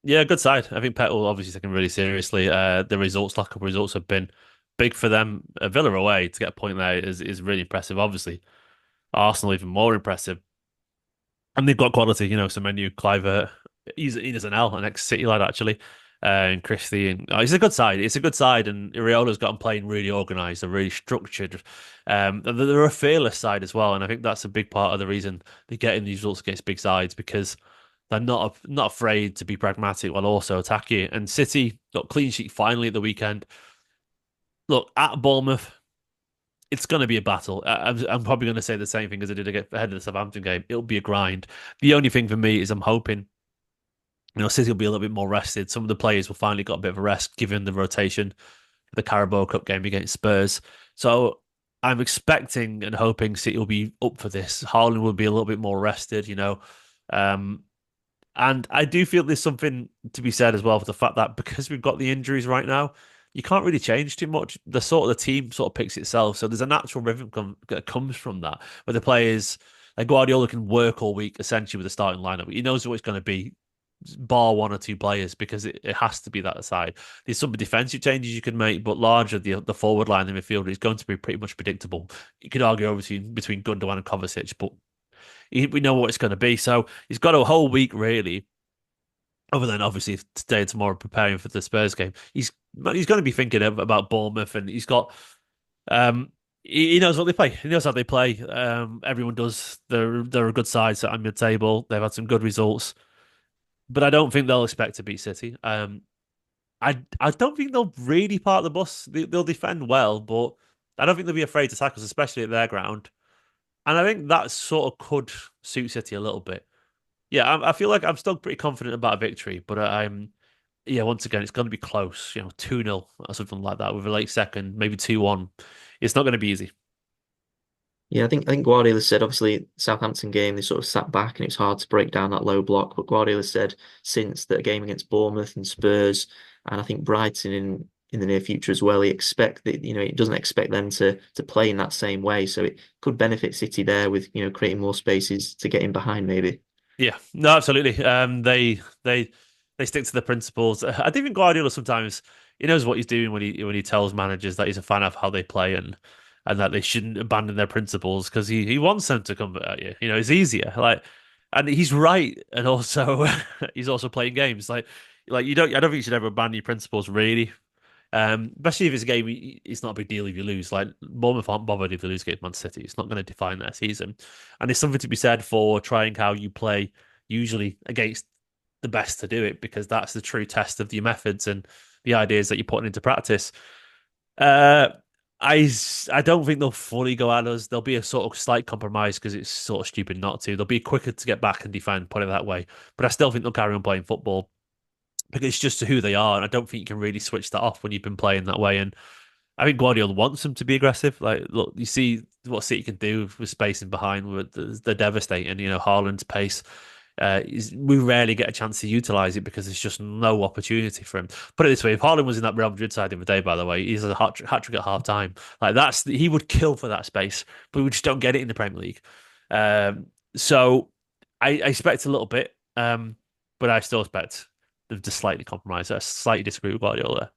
Yeah, good side. I think Pep will obviously take him really seriously. The results, lack of results, have been big for them. Villa away to get a point there is really impressive. Obviously, Arsenal even more impressive, and they've got quality. So menu Clive, he's an L, an ex-City lad actually, and Christie, and it's a good side. It's a good side, and Iraola's got them playing really organised, they're really structured. And they're a fearless side as well, and I think that's a big part of the reason they're getting these results against big sides because they're not afraid to be pragmatic while also attack you. And City got clean sheet finally at the weekend. Look, at Bournemouth, it's going to be a battle. I'm probably going to say the same thing as I did ahead of the Southampton game. It'll be a grind. The only thing for me is I'm hoping, City will be a little bit more rested. Some of the players will finally got a bit of a rest given the rotation for the Carabao Cup game against Spurs. So I'm expecting and hoping City will be up for this. Haaland will be a little bit more rested. Um, And I do feel there's something to be said as well for the fact that because we've got the injuries right now, you can't really change too much. The team sort of picks itself. So there's a natural rhythm that comes from that, where the players like Guardiola can work all week essentially with the starting lineup. He knows what it's going to be, bar one or two players, because it has to be that side. There's some defensive changes you can make, but larger the forward line in the midfield is going to be pretty much predictable. You could argue obviously between Gundogan and Kovacic, but we know what it's going to be. So he's got a whole week really, other than obviously today and tomorrow preparing for the Spurs game. He's going to be thinking about Bournemouth, and he's got he knows what they play. He knows how they play. Everyone does. They're a good side, so I'm mid-table. They've had some good results, but I don't think they'll expect to beat City. I don't think they'll really park the bus. They'll defend well, but I don't think they'll be afraid to tackle us, especially at their ground. And I think that sort of could suit City a little bit. Yeah, I feel like I'm still pretty confident about a victory, but yeah, once again, it's going to be close, 2-0 or something like that with a late second, maybe 2-1. It's not going to be easy. Yeah, I think Guardiola said obviously Southampton game they sort of sat back and it was hard to break down that low block. But Guardiola said since that game against Bournemouth and Spurs and I think Brighton in the near future as well, he expect that he doesn't expect them to play in that same way. So it could benefit City there with creating more spaces to get in behind maybe. Yeah, no, absolutely. They stick to the principles. I do think Guardiola sometimes he knows what he's doing when he tells managers that he's a fan of how they play and that they shouldn't abandon their principles because he wants them to come at you. It's easier. And he's right, and also he's also playing games. Like you don't. I don't think you should ever abandon your principles, really. Especially if it's a game, it's not a big deal if you lose. Like Bournemouth aren't bothered if they lose against Man City. It's not going to define their season. And there's something to be said for trying how you play, usually against the best to do it, because that's the true test of your methods and the ideas that you're putting into practice. Uh, I don't think they'll fully go at us. There'll be a sort of slight compromise because it's sort of stupid not to. They'll be quicker to get back and defend, put it that way. But I still think they'll carry on playing football because it's just who they are. And I don't think you can really switch that off when you've been playing that way. And I think Guardiola wants them to be aggressive. Like, look, you see what City can do with spacing behind. They're devastating. Haaland's pace. We rarely get a chance to utilize it because there's just no opportunity for him. Put it this way: if Haaland was in that Real Madrid side the other day, by the way, he's a hat trick at half time. Like he would kill for that space, but we just don't get it in the Premier League. So I expect a little bit, but I still expect them to slightly compromise. I slightly disagree with Guardiola.